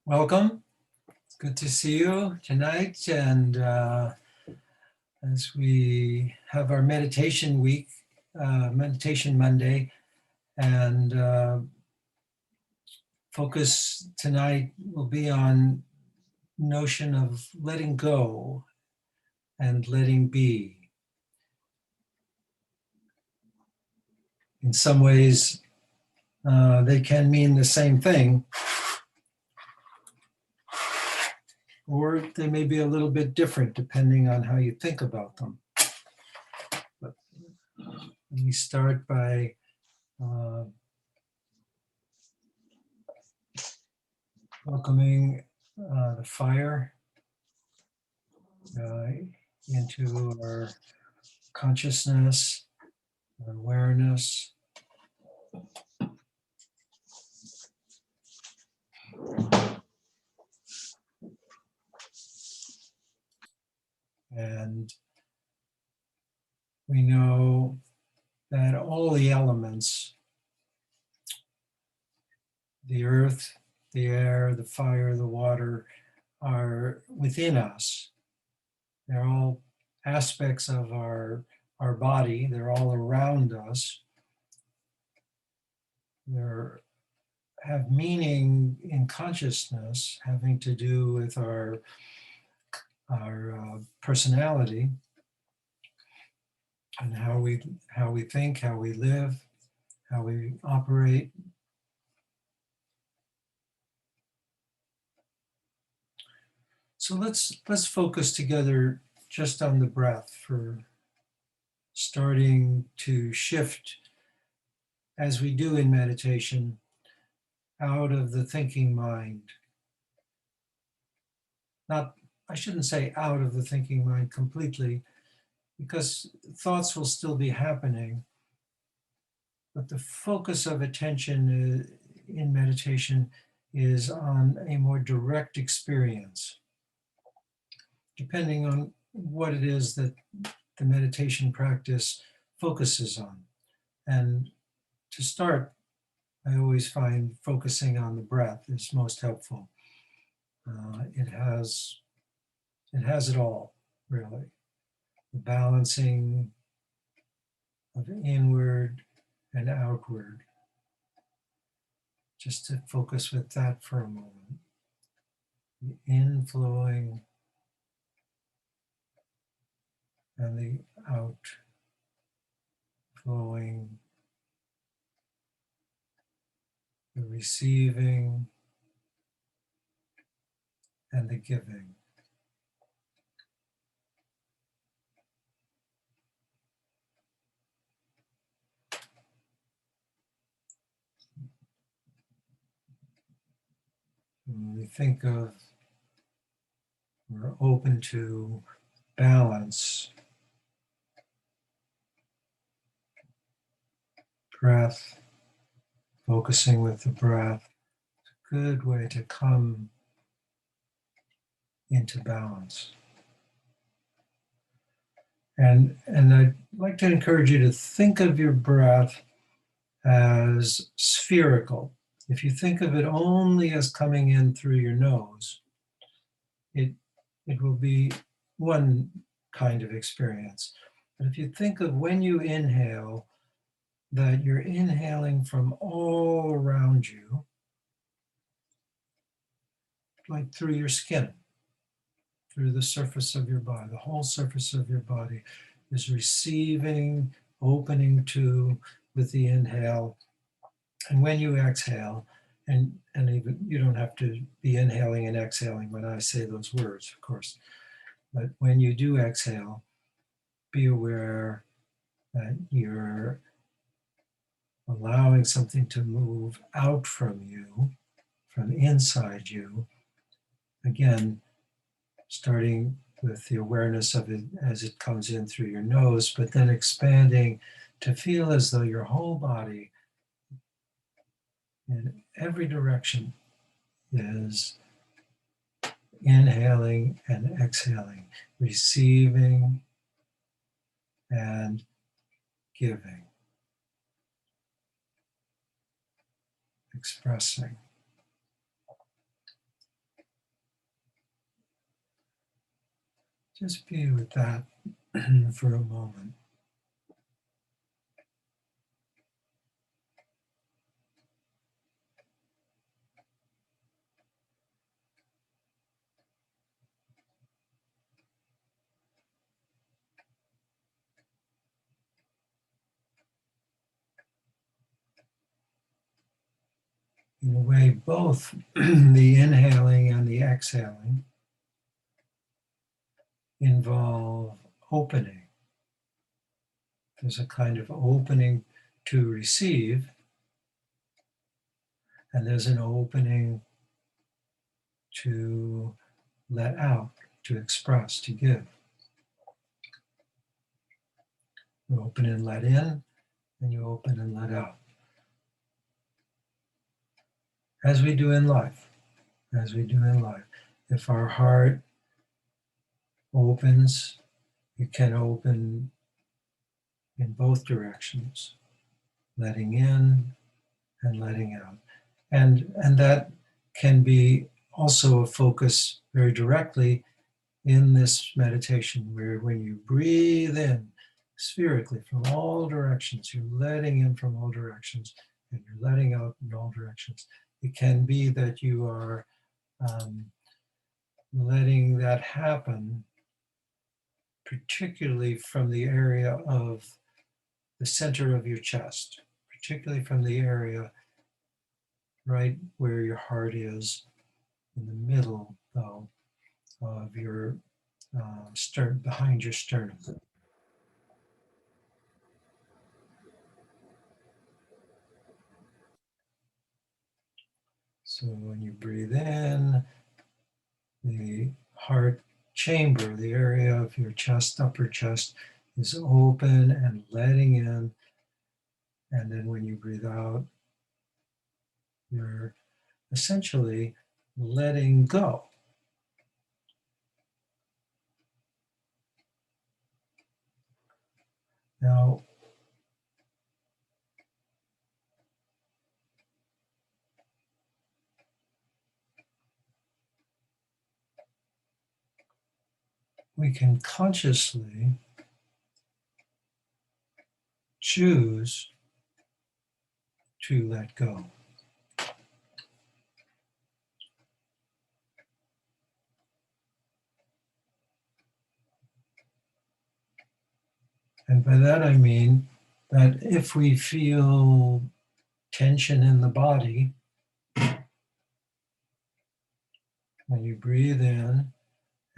Welcome. It's good to see you tonight. And as we have our meditation week, Meditation Monday, and focus tonight will be on notion of letting go and letting be. In some ways, they can mean the same thing, or they may be a little bit different depending on how you think about them. But let me start by welcoming the fire into our consciousness, our awareness. And we know that all the elements, the earth, the air, the fire, the water, are within us. They're all aspects of our body. They're all around us. They have meaning in consciousness, having to do with our personality and how we think, how we live, how we operate. So let's focus together just on the breath for starting to shift, as we do in meditation, out of the thinking mind. I shouldn't say out of the thinking mind completely, because thoughts will still be happening, but the focus of attention in meditation is on a more direct experience, depending on what it is that the meditation practice focuses on. And to start, I always find focusing on the breath is most helpful. It has it all, really. The balancing of inward and outward. Just to focus with that for a moment. The inflowing and the outflowing, the receiving and the giving. When we think of, we're open to balance, breath, focusing with the breath, it's a good way to come into balance. And I'd like to encourage you to think of your breath as spherical. If you think of it only as coming in through your nose, it will be one kind of experience. But if you think of when you inhale, that you're inhaling from all around you, like through your skin, through the surface of your body, the whole surface of your body is receiving, opening to with the inhale. And when you exhale, and even you don't have to be inhaling and exhaling when I say those words, of course, but when you do exhale, be aware that you're allowing something to move out from you, from inside you. Again, starting with the awareness of it as it comes in through your nose, but then expanding to feel as though your whole body in every direction is inhaling and exhaling, receiving and giving, expressing. Just be with that for a moment. In a way, both the inhaling and the exhaling involve opening. There's a kind of opening to receive, and there's an opening to let out, to express, to give. You open and let in, and you open and let out. As we do in life, as we do in life. If our heart opens, it can open in both directions, letting in and letting out. And that can be also a focus very directly in this meditation, where when you breathe in spherically from all directions, you're letting in from all directions and you're letting out in all directions. It can be that you are letting that happen, particularly from the area of the center of your chest, particularly from the area right where your heart is, in the middle, though, of your sternum, behind your sternum. So when you breathe in, the heart chamber, the area of your chest, upper chest, is open and letting in. And then when you breathe out, you're essentially letting go. Now, we can consciously choose to let go. And by that I mean that if we feel tension in the body, when you breathe in,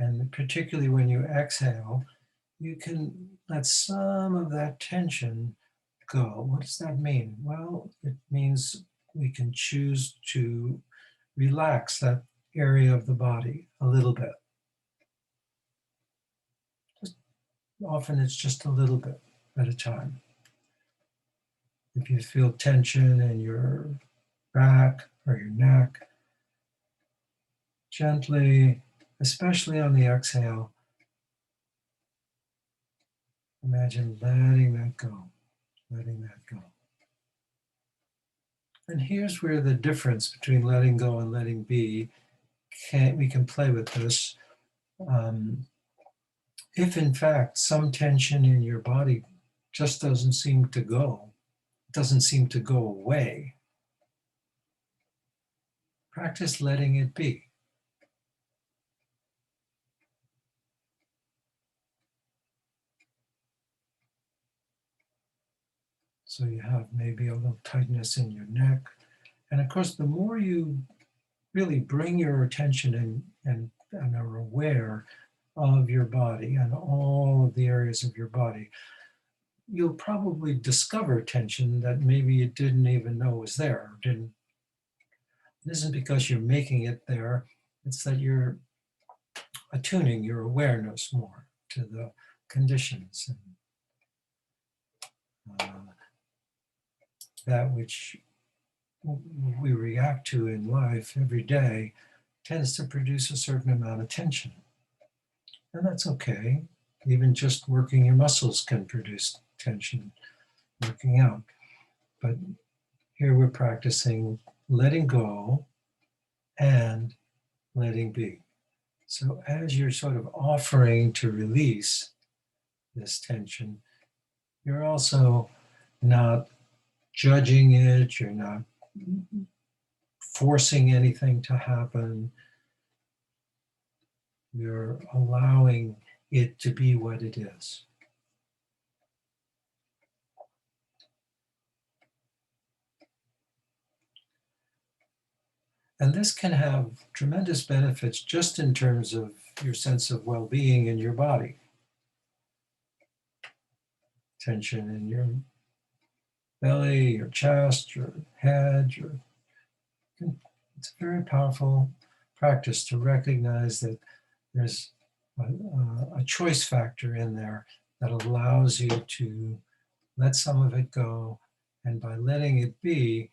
and particularly when you exhale, you can let some of that tension go. What does that mean? Well, it means we can choose to relax that area of the body a little bit. Often it's just a little bit at a time. If you feel tension in your back or your neck, gently especially on the exhale, imagine letting that go, letting that go. And here's where the difference between letting go and letting be, we can play with this. If in fact some tension in your body just doesn't seem to go, doesn't seem to go away, practice letting it be. So you have maybe a little tightness in your neck. And of course, the more you really bring your attention and are aware of your body and all of the areas of your body, you'll probably discover tension that maybe you didn't even know was there. It isn't because you're making it there, it's that you're attuning your awareness more to the conditions and that which we react to in life every day tends to produce a certain amount of tension. And that's okay. Even just working your muscles can produce tension, working out. But here we're practicing letting go and letting be. So as you're sort of offering to release this tension, you're also not judging it, you're not forcing anything to happen. You're allowing it to be what it is. And this can have tremendous benefits just in terms of your sense of well-being in your body. Tension in your belly, your chest, your head, it's a very powerful practice to recognize that there's a choice factor in there that allows you to let some of it go. And by letting it be,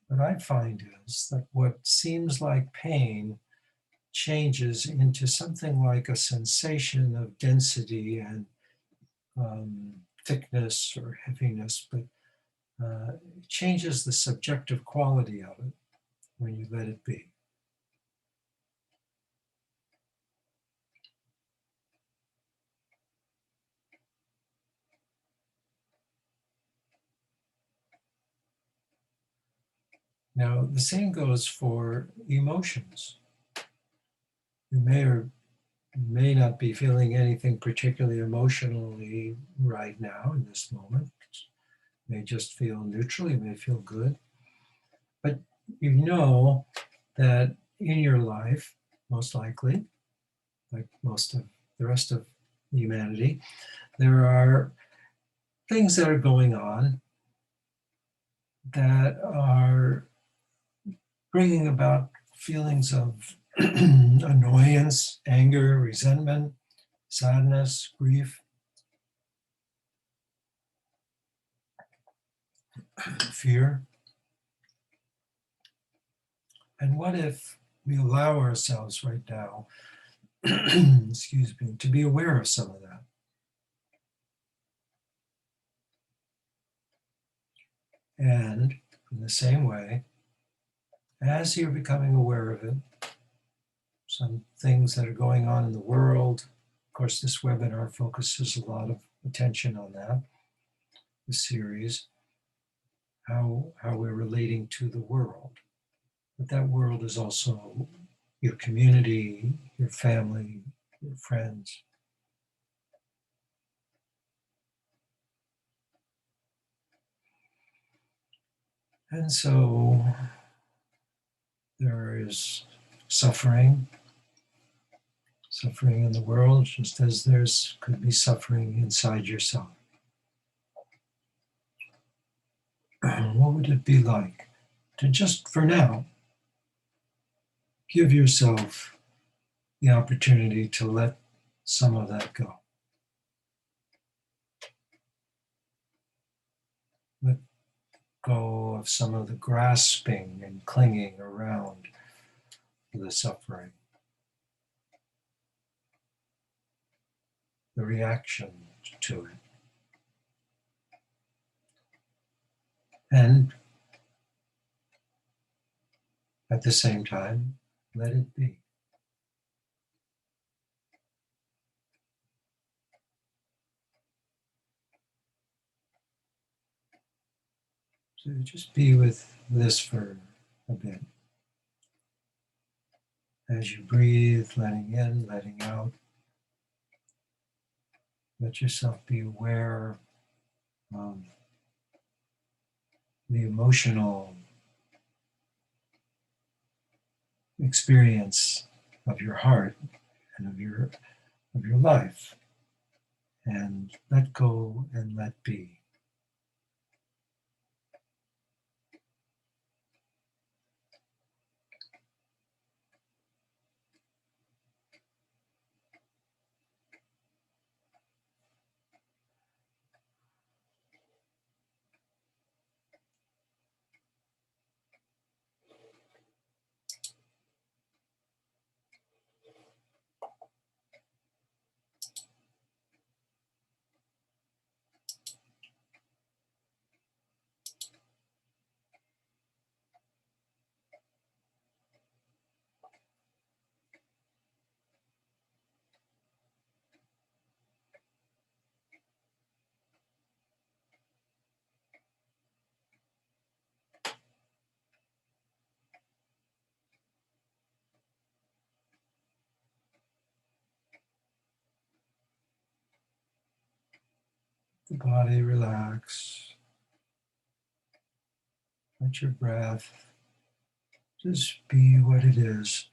what I find is that what seems like pain changes into something like a sensation of density and thickness or heaviness, but it changes the subjective quality of it when you let it be. Now, the same goes for emotions. You may or may not be feeling anything particularly emotionally right now in this moment. You may just feel neutral, you may feel good. But you know that in your life, most likely, like most of the rest of humanity, there are things that are going on that are bringing about feelings of annoyance, anger, resentment, sadness, grief, fear. And what if we allow ourselves right now, excuse me, to be aware of some of that? And in the same way, as you're becoming aware of it, some things that are going on in the world, of course, this webinar focuses a lot of attention on that, the series, how we're relating to the world. But that world is also your community, your family, your friends. And so there is suffering in the world, just as there's could be suffering inside yourself. What would it be like to just, for now, give yourself the opportunity to let some of that go? Let go of some of the grasping and clinging around the suffering. the reaction to it. And at the same time, let it be. So just be with this for a bit. As you breathe, letting in, letting out, let yourself be aware of the emotional experience of your heart and of your life, and let go and let be. The body relax. Let your breath just be what it is.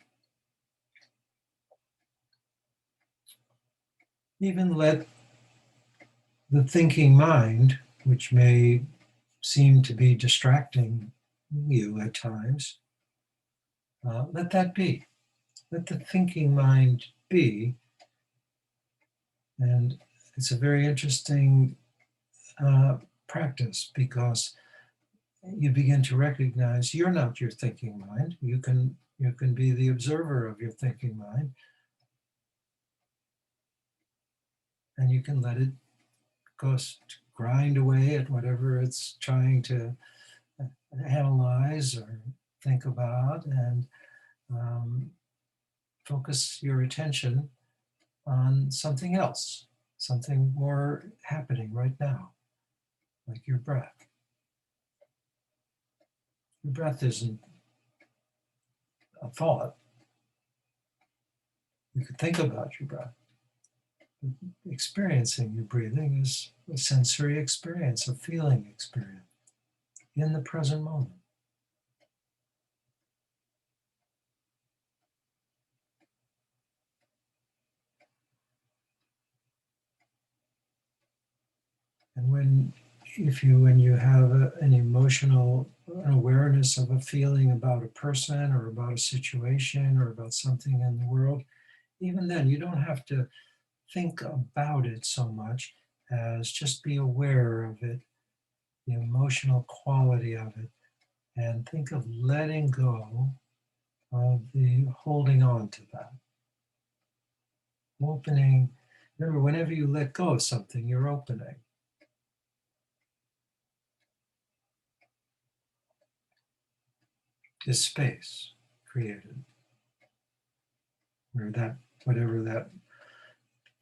Even let the thinking mind, which may seem to be distracting you at times, let that be. Let the thinking mind be. And it's a very interesting practice, because you begin to recognize you're not your thinking mind. You can be the observer of your thinking mind, and you can let it go grind away at whatever it's trying to analyze or think about, and focus your attention on something else, something more happening right now, like your breath. Your breath isn't a thought. You could think about your breath. Experiencing your breathing is a sensory experience, a feeling experience in the present moment. And when you have an emotional awareness of a feeling about a person or about a situation or about something in the world, even then you don't have to think about it so much as just be aware of it, the emotional quality of it, and think of letting go of the holding on to that. Opening, remember, whenever you let go of something, you're opening. This space created where that, whatever that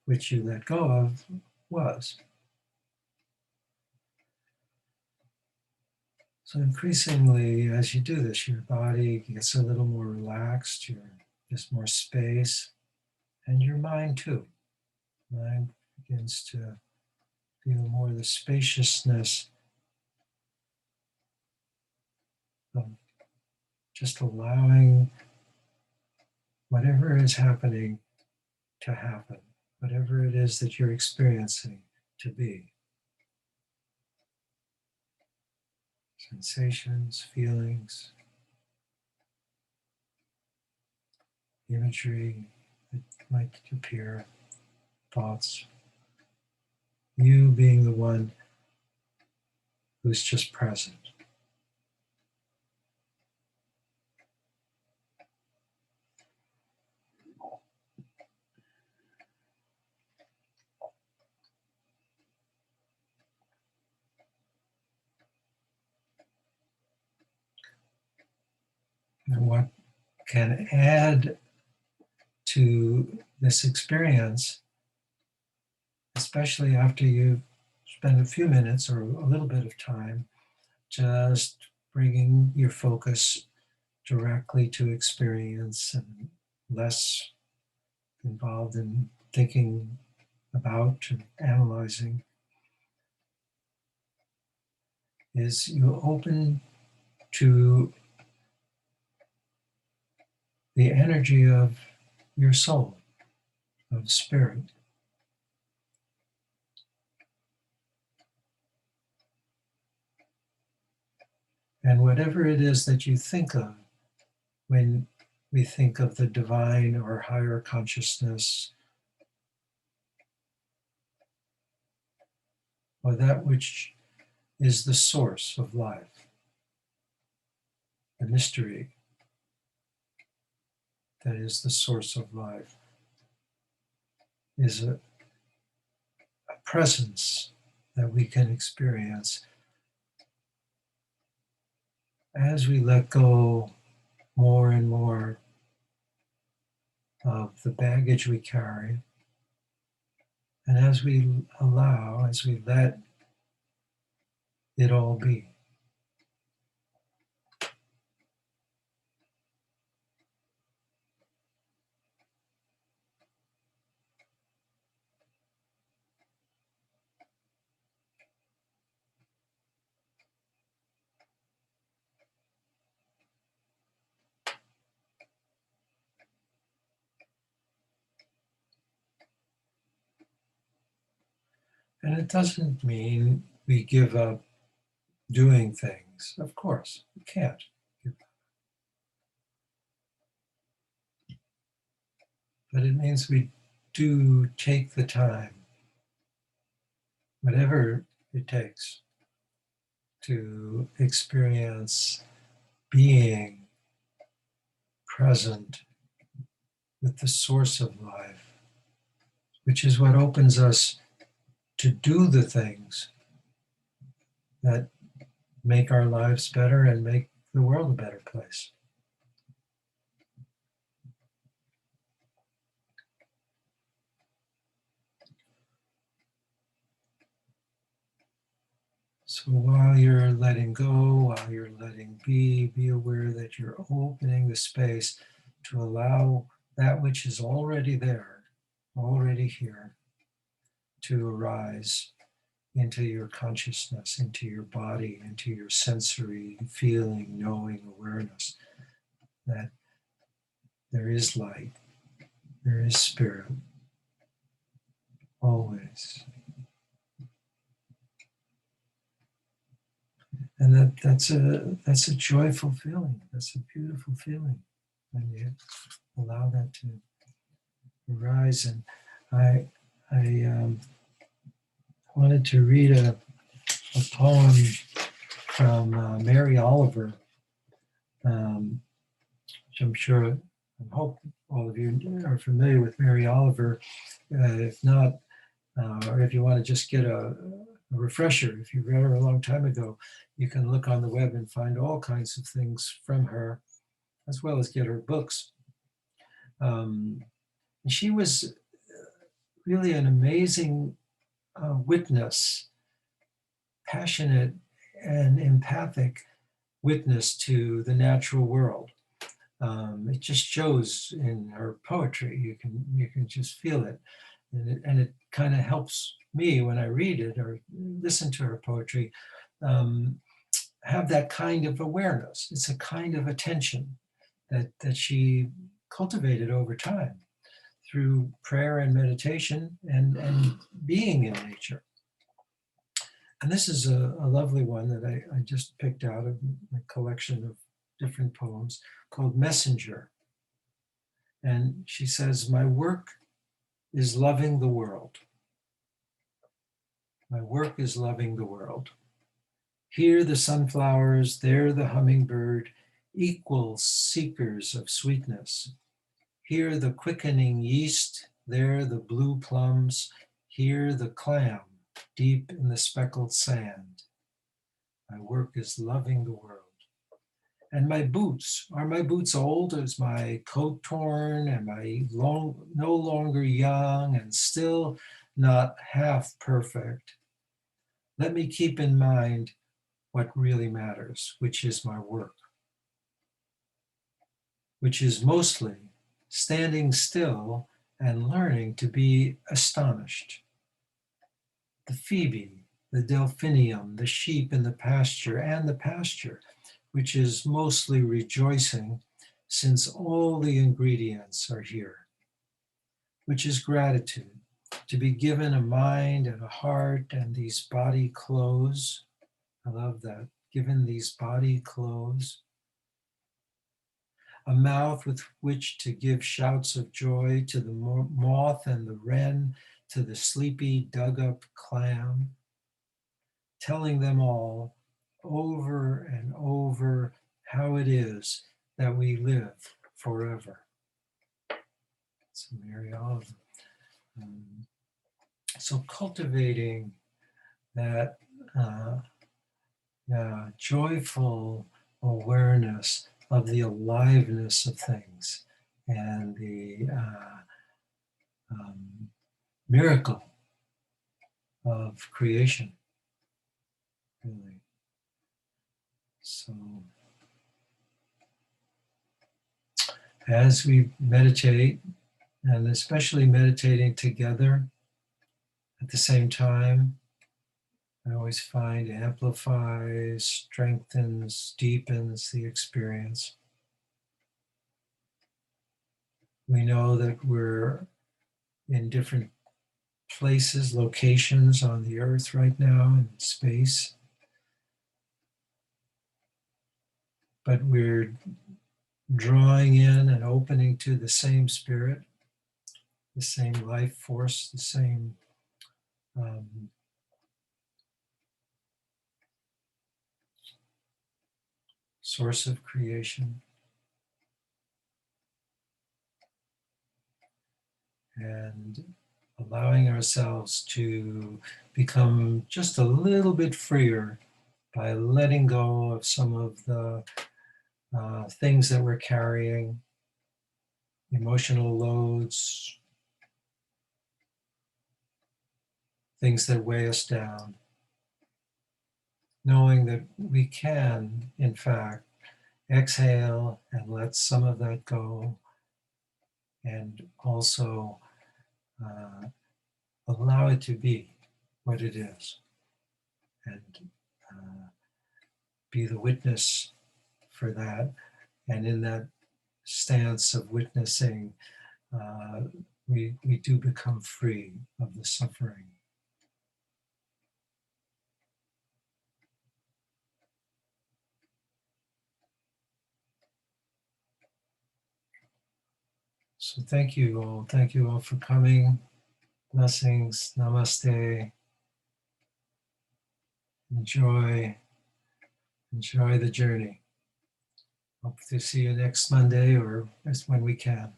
which you let go of was. So increasingly, as you do this, your body gets a little more relaxed, there's more space, and your mind too. Mind begins to feel more the spaciousness of just allowing whatever is happening to happen, whatever it is that you're experiencing to be. Sensations, feelings, imagery that might appear, thoughts. You being the one who's just present. what can add to this experience, especially after you've spent a few minutes or a little bit of time, just bringing your focus directly to experience and less involved in thinking about and analyzing, is you open to the energy of your soul, of spirit. And whatever it is that you think of when we think of the divine or higher consciousness, or that which is the source of life, the mystery that is the source of life, is a presence that we can experience as we let go more and more of the baggage we carry, and as we allow, as we let it all be. And it doesn't mean we give up doing things. Of course, we can't. But it means we do take the time, whatever it takes, to experience being present with the source of life, which is what opens us to do the things that make our lives better and make the world a better place. So while you're letting go, while you're letting be aware that you're opening the space to allow that which is already there, already here, to arise into your consciousness, into your body, into your sensory feeling, knowing, awareness that there is light, there is spirit, always. And that's a joyful feeling. That's a beautiful feeling when you allow that to arise. And I wanted to read a poem from Mary Oliver, which I'm sure, I hope all of you are familiar with Mary Oliver. If not, or if you want to just get a refresher, if you read her a long time ago, you can look on the web and find all kinds of things from her, as well as get her books. She was really an amazing witness, passionate and empathic witness to the natural world. It just shows in her poetry. You can just feel it, and it kind of helps me when I read it or listen to her poetry. Have that kind of awareness. It's a kind of attention that she cultivated over time through prayer and meditation and being in nature. And this is a lovely one that I just picked out of a collection of different poems called Messenger. And she says, "My work is loving the world. My work is loving the world. Here the sunflowers, there the hummingbird, equal seekers of sweetness. Here the quickening yeast, there the blue plums, here the clam, deep in the speckled sand. My work is loving the world." And my boots, are my boots old? Is my coat torn? Am I no longer young and still not half perfect? Let me keep in mind what really matters, which is my work, which is mostly standing still and learning to be astonished. The phoebe, the delphinium, the sheep in the pasture, and the pasture, which is mostly rejoicing since all the ingredients are here, which is gratitude, to be given a mind and a heart and these body clothes. I love that. Given these body clothes, a mouth with which to give shouts of joy to the moth and the wren, to the sleepy dug up clam, telling them all over and over how it is that we live forever. So Mary Oliver. So cultivating that joyful awareness of the aliveness of things and the miracle of creation, really. So as we meditate, and especially meditating together at the same time, I always find amplifies, strengthens, deepens the experience. We know that we're in different places, locations on the earth right now in space, but we're drawing in and opening to the same spirit, the same life force, the same source of creation. And allowing ourselves to become just a little bit freer by letting go of some of the things that we're carrying, emotional loads, things that weigh us down, knowing that we can, in fact, exhale and let some of that go, and also allow it to be what it is, and be the witness for that. And in that stance of witnessing, we do become free of the suffering. So thank you all. Thank you all for coming. Blessings. Namaste. Enjoy the journey. Hope to see you next Monday or when we can.